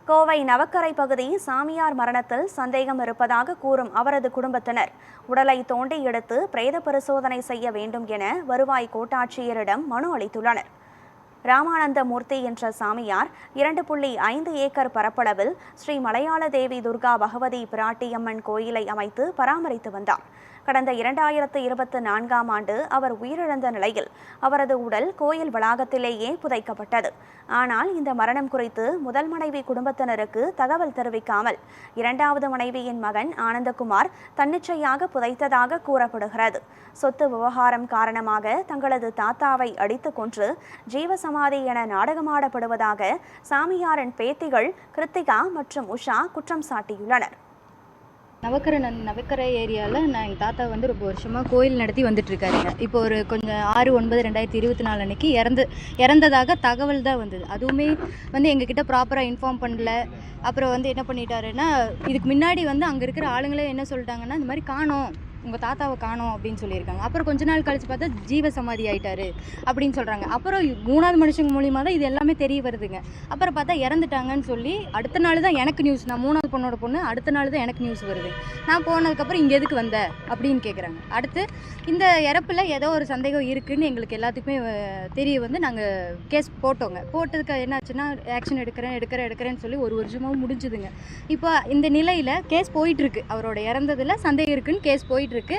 கோவை நவக்கரை பகுதி சாமியார் மரணத்தில் சந்தேகம் இருப்பதாக கூறும் அவரது குடும்பத்தினர் உடலை தோண்டி எடுத்து பிரேத பரிசோதனை செய்ய வேண்டும் என வருவாய் கோட்டாட்சியரிடம் மனு அளித்துள்ளனர். ராமானந்த மூர்த்தி என்ற சாமியார் 2.5 ஏக்கர் பரப்பளவில் ஸ்ரீ மலையாள தேவி துர்கா பகவதி பிராட்டியம்மன் கோயிலை அமைத்து பராமரித்து வந்தார். கடந்த 2024ஆம் ஆண்டு அவர் உயிரிழந்த நிலையில் அவரது உடல் கோயில் வளாகத்திலேயே புதைக்கப்பட்டது. ஆனால் இந்த மரணம் குறித்து முதல் மனைவி குடும்பத்தினருக்கு தகவல் தெரிவிக்காமல் இரண்டாவது மனைவியின் மகன் ஆனந்தகுமார் தன்னிச்சையாக புதைத்ததாக கூறப்படுகிறது. சொத்து விவகாரம் காரணமாக தங்களது தாத்தாவை அடித்து கொன்று ஜீவசமாதி என நாடகமாடப்படுவதாக சாமியாரின் பேத்திகள் கிருத்திகா மற்றும் உஷா குற்றம் சாட்டியுள்ளனர். நவக்கரை ஏரியாவில் நான் எங்கள் தாத்தா வந்து ரொம்ப வருஷமாக கோயில் நடத்தி வந்துட்டுருக்காருங்க. இப்போ ஒரு கொஞ்சம் 6/9/2024 அன்னைக்கு இறந்ததாக தகவல் தான் வந்தது. அதுவுமே வந்து எங்ககிட்ட ப்ராப்பராக இன்ஃபார்ம் பண்ணல. அப்புறம் வந்து என்ன பண்ணிட்டாருன்னா, இதுக்கு முன்னாடி வந்து அங்கே இருக்கிற ஆளுங்களே என்ன சொல்லிட்டாங்கன்னா, இந்த மாதிரி காணோம், உங்கள் தாத்தாவை காணோம் அப்படின்னு சொல்லியிருக்காங்க. அப்புறம் கொஞ்ச நாள் கழிச்சு பார்த்தா ஜீவசமாதி ஆயிட்டாரு அப்படின்னு சொல்கிறாங்க. அப்புறம் 3வது மனுஷங்க மூலியமாக தான் இது எல்லாமே தெரிய வருதுங்க. அப்புறம் பார்த்தா இறந்துட்டாங்கன்னு சொல்லி அடுத்த நாள் தான் எனக்கு நியூஸ். நான் 3வது பொண்ணோட பொண்ணு, அடுத்த நாள் தான் எனக்கு நியூஸ் வருது. நான் போனதுக்கப்புறம் இங்கே எதுக்கு வந்த அப்படின்னு கேட்குறாங்க. அடுத்து இந்த இறப்பில் ஏதோ ஒரு சந்தேகம் இருக்குதுன்னு எங்களுக்கு எல்லாத்துக்குமே தெரிய வந்து நாங்கள் கேஸ் போட்டோங்க. போட்டதுக்கு என்னாச்சுன்னா, ஆக்ஷன் எடுக்கிறேன்னு சொல்லி 1 வருஷமாகவும் முடிஞ்சுதுங்க. இப்போ இந்த நிலையில் கேஸ் போயிட்டுருக்கு. அவரோட இறந்ததில் சந்தேகம் இருக்குன்னு கேஸ் போயிட்டு இருக்கு.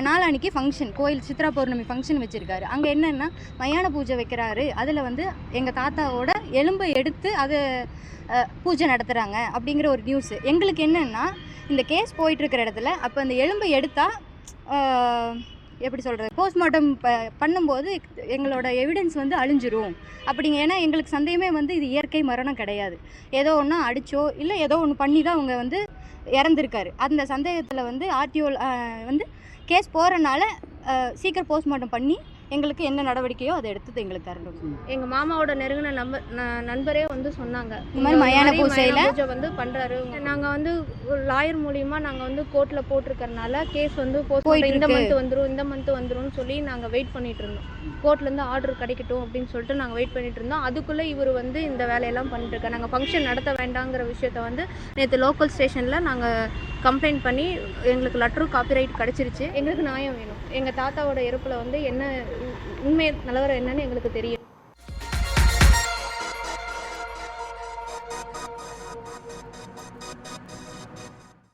நாளானிக்கு ஃபங்க்ஷன், கோயில் சித்ரா பௌர்ணமி ஃபங்க்ஷன் வச்சுருக்காரு. அங்கே என்னென்னா மயான பூஜை வைக்கிறாரு. அதில் வந்து எங்கள் தாத்தாவோட எலும்பை எடுத்து அதை பூஜை நடத்துகிறாங்க அப்படிங்கிற ஒரு நியூஸ். எங்களுக்கு என்னென்னா, இந்த கேஸ் போயிட்டுருக்கிற இடத்துல அப்போ அந்த எலும்பை எடுத்தால் எப்படி சொல்கிறது, போஸ்ட்மார்ட்டம் பண்ணும்போது எங்களோட எவிடன்ஸ் வந்து அழிஞ்சிரும் அப்படிங்க. ஏன்னா எங்களுக்கு சந்தேகமே வந்து இது இயற்கை மரணம் கிடையாது. ஏதோ ஒன்று அடித்தோ இல்லை ஏதோ ஒன்று பண்ணி தான் அவங்க வந்து இறந்துருக்காரு. அந்த சந்தேகத்தில் வந்து ஆர்டிஓ வந்து கேஸ் போகிறனால சீக்கிரம் போஸ்ட்மார்ட்டம் பண்ணி எங்களுக்கு என்ன நடவடிக்கையோ அதை எடுத்து எங்களுக்கு தரணும். எங்கள் மாமாவோட நெருங்கின நண்பரே வந்து சொன்னாங்க, இந்த மாதிரி மயான பூஜை வந்து பண்ணுறாரு. நாங்கள் வந்து லாயர் மூலியமாக நாங்கள் வந்து கோர்ட்டில் போட்டிருக்கறனால கேஸ் வந்து இந்த மந்த் வந்துரும்னு சொல்லி நாங்கள் வெயிட் பண்ணிட்டு இருந்தோம். கோர்ட்லேருந்து ஆர்டர் கிடைக்கட்டும் அப்படின்னு சொல்லிட்டு நாங்கள் வெயிட் பண்ணிட்டு இருந்தோம். அதுக்குள்ளே இவர் வந்து இந்த வேலையெல்லாம் பண்ணிட்டு இருக்காரு. நாங்கள் ஃபங்க்ஷன் நடத்த வேண்டாங்கிற விஷயத்த வந்து நேற்று லோக்கல் ஸ்டேஷனில் நாங்கள் கம்ப்ளைண்ட் பண்ணி எங்களுக்கு லெட்டரும் காப்பிரைட் கிடச்சிருச்சு. எங்களுக்கு நியாயம் வேணும். எங்கள் தாத்தாவோட இறப்பில் வந்து என்ன உண்மை நிலவரம் என்னன்னு எங்களுக்கு தெரியும்.